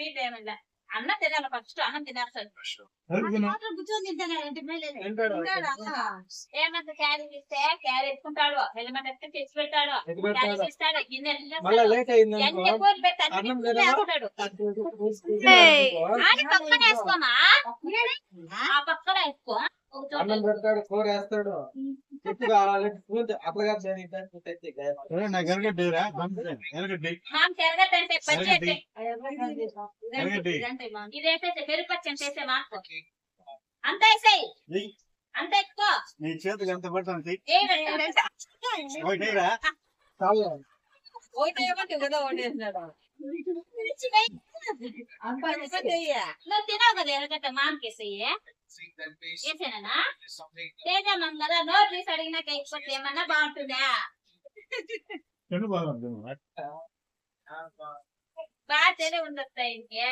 sweet ఏమన్నా అన్న తినాలి ఫస్ట్ అన్నం తినేస్తాడు ఏమంత క్యారెట్ ఇస్తే క్యారెట్ ఎత్తుకుంటాడు హెల్మెట్ ఎత్తే తెచ్చి పెడతాడు క్యారెట్ ఇస్తాడు గిన్నె పక్కన వేసుకోమా ఆ పక్కన వేసుకో అన్నం పెడతాడు కూర వేస్తాడు చెప్పు కావాలి అట్లా ఇదేసేసి పెరుపచ్చి వేసే మాకు అంత వేసాయి అంత ఎక్కువ నీ చేతికి ఎంత పడుతుంది నువ్వు తినావు కదా ఎరగట్ట మామకేసయ్యే వేసానా తేజామం కదా నోట్ తీసి అడిగినాక అయిపోతే ఏమన్నా బాగుంటుందా బాగా తెలివి ఉండొస్తా ఇంకే